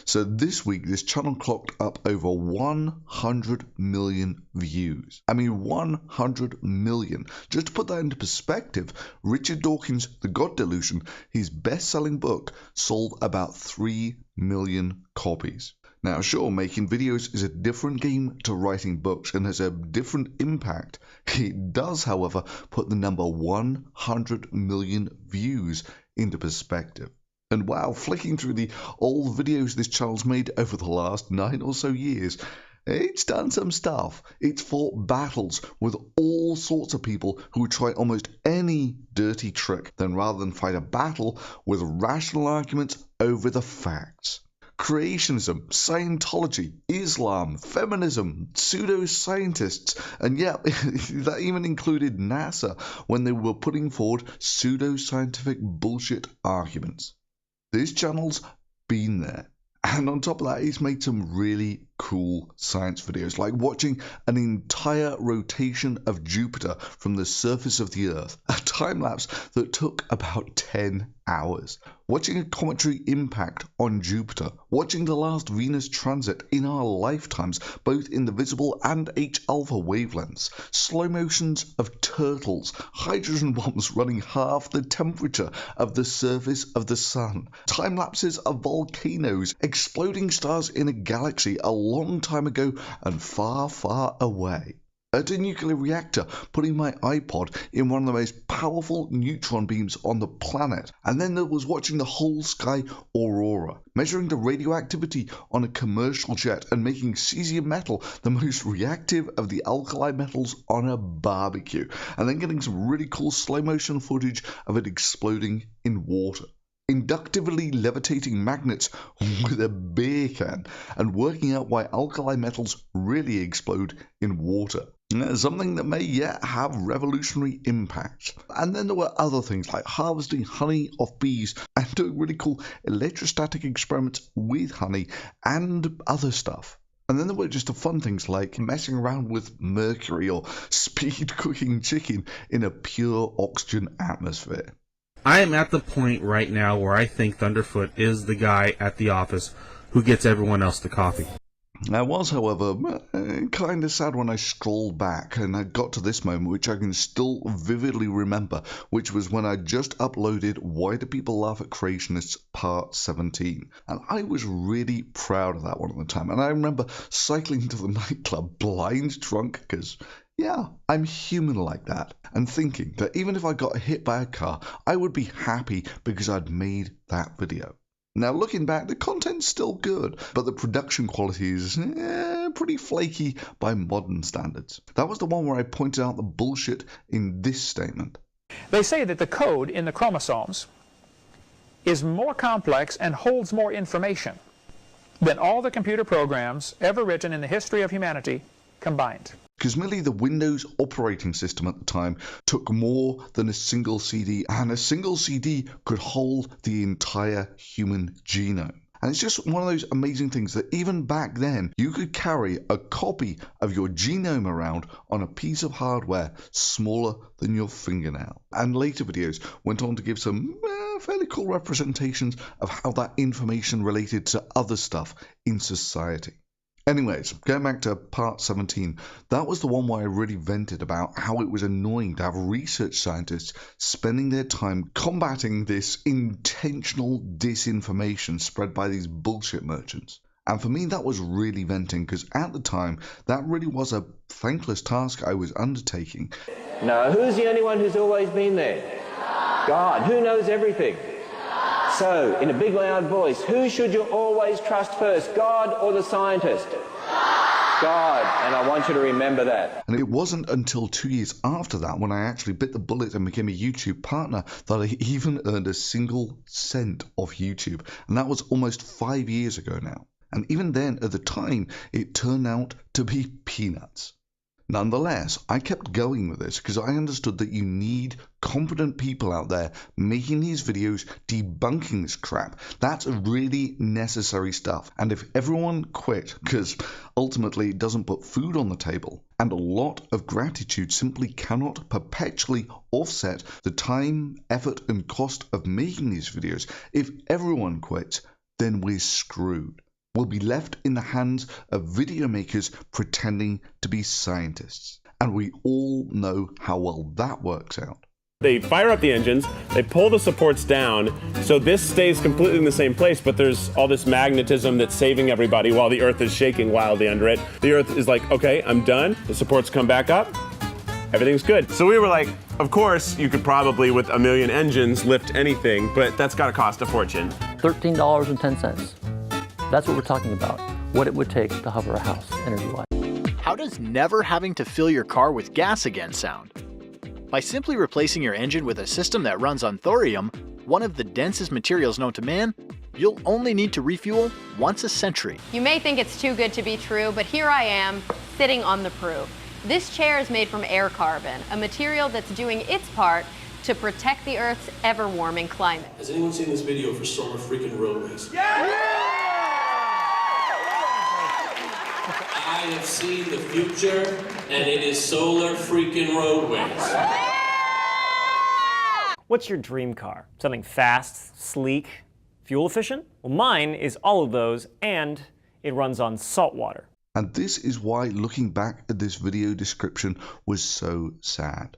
So this week, this channel clocked up over 100 million views. I mean, 100 million. Just to put that into perspective, Richard Dawkins' The God Delusion, his best-selling book, sold about 3 million copies. Now, sure, making videos is a different game to writing books and has a different impact. It does, however, put the number 100 million views into perspective. And wow, flicking through the old videos this channel's made over the last 9 or so years, it's done some stuff. It's fought battles with all sorts of people who would try almost any dirty trick, then rather than fight a battle with rational arguments over the facts. Creationism, Scientology, Islam, feminism, pseudoscientists, and yeah, that even included NASA when they were putting forward pseudoscientific bullshit arguments. This channel's been there. And on top of that, he's made some really cool science videos, like watching an entire rotation of Jupiter from the surface of the Earth, a time-lapse that took about 10 hours. Watching a cometary impact on Jupiter, watching the last Venus transit in our lifetimes, both in the visible and H-alpha wavelengths, slow motions of turtles, hydrogen bombs running half the temperature of the surface of the sun, time lapses of volcanoes, exploding stars in a galaxy a long time ago and far, far away. At a nuclear reactor, putting my iPod in one of the most powerful neutron beams on the planet. And then there was watching the whole sky aurora, measuring the radioactivity on a commercial jet and making cesium metal the most reactive of the alkali metals on a barbecue. And then getting some really cool slow motion footage of it exploding in water. Inductively levitating magnets with a beer can and working out why alkali metals really explode in water. Something that may yet have revolutionary impact. And then there were other things like harvesting honey off bees and doing really cool electrostatic experiments with honey and other stuff. And then there were just the fun things like messing around with Mercury or speed cooking chicken in a pure oxygen atmosphere. I am at the point right now where I think Thunderfoot is the guy at the office who gets everyone else the coffee. I was, however, kind of sad when I scrolled back and I got to this moment, which I can still vividly remember, which was when I just uploaded Why Do People Laugh at Creationists Part 17. And I was really proud of that one at the time. And I remember cycling to the nightclub blind drunk because, yeah, I'm human like that, and thinking that even if I got hit by a car, I would be happy because I'd made that video. Now, looking back, the content's still good, but the production quality is pretty flaky by modern standards. That was the one where I pointed out the bullshit in this statement. They say that the code in the chromosomes is more complex and holds more information than all the computer programs ever written in the history of humanity combined. Because merely the Windows operating system at the time took more than a single CD, and a single CD could hold the entire human genome. And it's just one of those amazing things that even back then, you could carry a copy of your genome around on a piece of hardware smaller than your fingernail. And later videos went on to give some fairly cool representations of how that information related to other stuff in society. Anyways, going back to part 17, that was the one where I really vented about how it was annoying to have research scientists spending their time combating this intentional disinformation spread by these bullshit merchants. And for me, that was really venting, because at the time, that really was a thankless task I was undertaking. No, who's the only one who's always been there? God. Who knows everything? So, in a big loud voice, who should you always trust first, God or the scientist? God, and I want you to remember that. And it wasn't until 2 years after that, when I actually bit the bullet and became a YouTube partner, that I even earned a single cent off YouTube. And that was almost 5 years ago now. And even then, at the time, it turned out to be peanuts. Nonetheless, I kept going with this because I understood that you need competent people out there making these videos debunking this crap. That's really necessary stuff. And if everyone quit, because ultimately it doesn't put food on the table, and a lot of gratitude simply cannot perpetually offset the time, effort, and cost of making these videos, if everyone quits, then we're screwed. will be left in the hands of video makers pretending to be scientists. And we all know how well that works out. They fire up the engines, they pull the supports down, so this stays completely in the same place, but there's all this magnetism that's saving everybody while the Earth is shaking wildly under it. The Earth is like, okay, I'm done. The supports come back up. Everything's good. So we were like, of course, you could probably, with a million engines, lift anything, but that's got to cost a fortune. $13.10. That's what we're talking about, what it would take to hover a house energy-wise. How does never having to fill your car with gas again sound? By simply replacing your engine with a system that runs on thorium, one of the densest materials known to man, you'll only need to refuel once a century. You may think it's too good to be true, but here I am, sitting on the proof. This chair is made from Aircarbon, a material that's doing its part to protect the Earth's ever-warming climate. Has anyone seen this video for Solar freaking Roadways? Yeah! I have seen the future, and it is Solar freaking Roadways. What's your dream car? Something fast, sleek, fuel efficient? Well, mine is all of those, and it runs on salt water. And this is why looking back at this video description was so sad.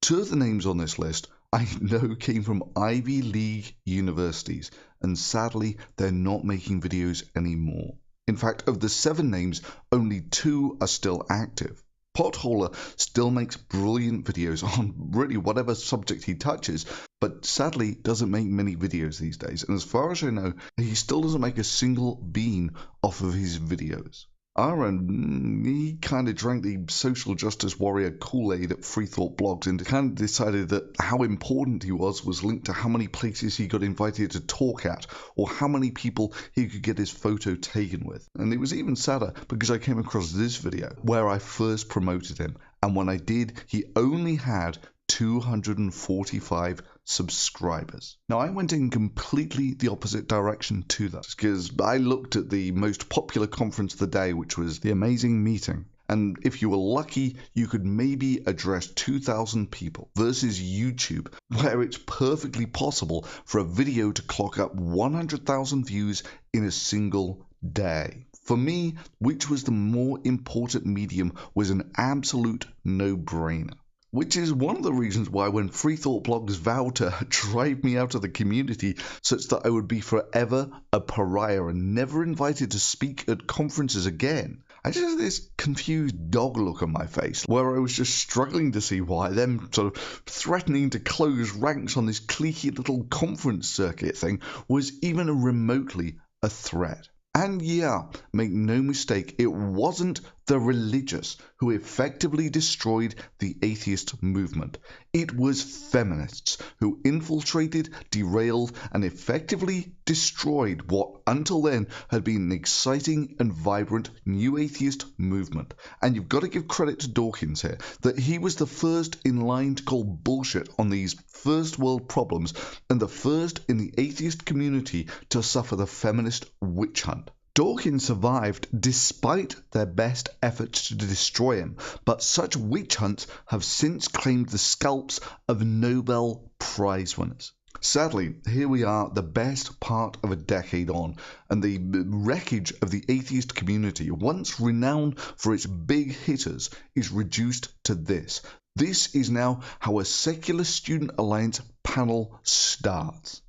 Two of the names on this list I know came from Ivy League universities, and sadly they're not making videos anymore. In fact, of the 7 names, only 2 are still active. Potholer still makes brilliant videos on really whatever subject he touches, but sadly doesn't make many videos these days, and as far as I know, he still doesn't make a single bean off of his videos. Aaron, he kind of drank the social justice warrior Kool-Aid at Free Thought Blogs and kind of decided that how important he was linked to how many places he got invited to talk at or how many people he could get his photo taken with. And it was even sadder because I came across this video where I first promoted him, and when I did, he only had 245 subscribers. Now I went in completely the opposite direction to that because I looked at the most popular conference of the day, which was the Amazing Meeting, and if you were lucky you could maybe address 2,000 people versus YouTube, where it's perfectly possible for a video to clock up 100,000 views in a single day. For me, which was the more important medium was an absolute no-brainer. Which is one of the reasons why when Free Thought Blogs vowed to drive me out of the community such that I would be forever a pariah and never invited to speak at conferences again, I just had this confused dog look on my face where I was just struggling to see why them sort of threatening to close ranks on this cliquey little conference circuit thing was even remotely a threat. And yeah, make no mistake, it wasn't the religious who effectively destroyed the atheist movement. It was feminists who infiltrated, derailed, and effectively destroyed what until then had been an exciting and vibrant new atheist movement. And you've got to give credit to Dawkins here, that he was the first in line to call bullshit on these first world problems and the first in the atheist community to suffer the feminist witch hunt. Dawkins survived despite their best efforts to destroy him, but such witch hunts have since claimed the scalps of Nobel Prize winners. Sadly, here we are, the best part of a decade on, and the wreckage of the atheist community, once renowned for its big hitters, is reduced to this. This is now how a Secular Student Alliance panel starts.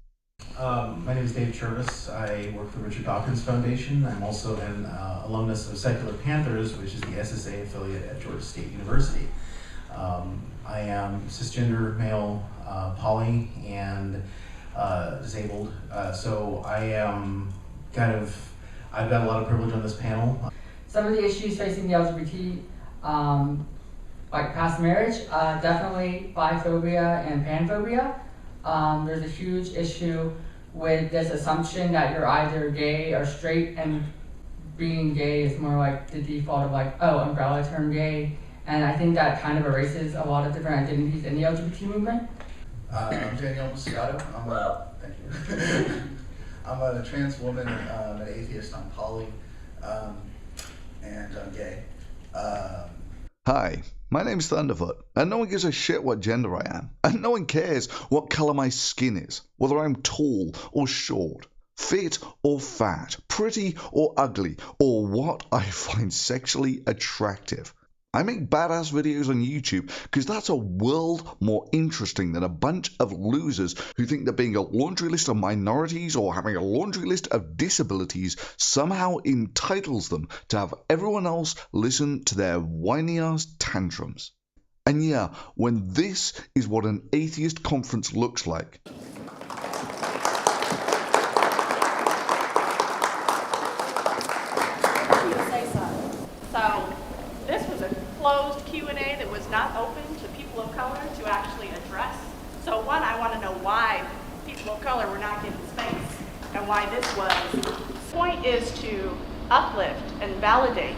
My name is David Chervis. I work for Richard Dawkins Foundation. I'm also an alumnus of Secular Panthers, which is the SSA affiliate at Georgia State University. I am cisgender, male, poly, and disabled. So I am I've got a lot of privilege on this panel. Some of the issues facing the LGBT, like past marriage, definitely biphobia and panphobia. There's a huge issue with this assumption that you're either gay or straight, and being gay is more like the default of like, oh, umbrella term gay. And I think that kind of erases a lot of different identities in the LGBT movement. I'm Daniel Muscato. Thank you. I'm a trans woman, an atheist, I'm poly, and I'm gay. Hi, my name's Thunderfoot, and no one gives a shit what gender I am, and no one cares what colour my skin is, whether I'm tall or short. fit or fat, pretty or ugly, or what I find sexually attractive. I make badass videos on YouTube because that's a world more interesting than a bunch of losers who think that being a laundry list of minorities or having a laundry list of disabilities somehow entitles them to have everyone else listen to their whiny ass tantrums. And yeah, when this is what an atheist conference looks like. So this was a closed Q&A that was not open to people of color to actually address. So one, I want to know why people of color were not given space and why this was. The point is to uplift and validate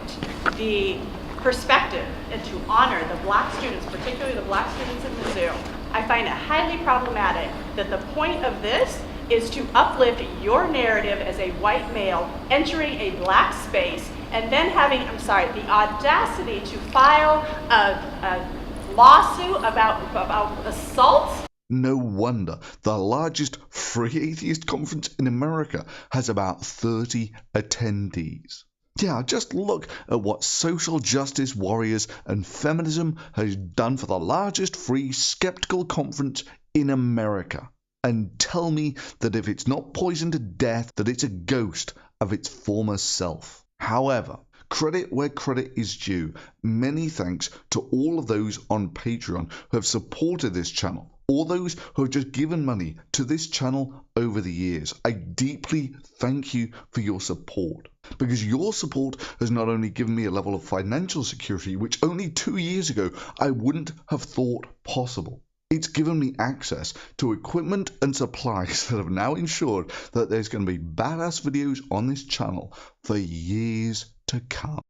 the perspective and to honor the black students, particularly the black students in Mizzou. I find it highly problematic that the point of this is to uplift your narrative as a white male entering a black space and then having, the audacity to file a lawsuit about assault. No wonder the largest free atheist conference in America has about 30 attendees. Yeah, just look at what social justice warriors and feminism has done for the largest free skeptical conference in America. And tell me that if it's not poisoned to death, that it's a ghost of its former self. However, credit where credit is due. Many thanks to all of those on Patreon who have supported this channel, or those who have just given money to this channel over the years. I deeply thank you for your support, because your support has not only given me a level of financial security which only 2 years ago I wouldn't have thought possible. It's given me access to equipment and supplies that have now ensured that there's going to be badass videos on this channel for years to come.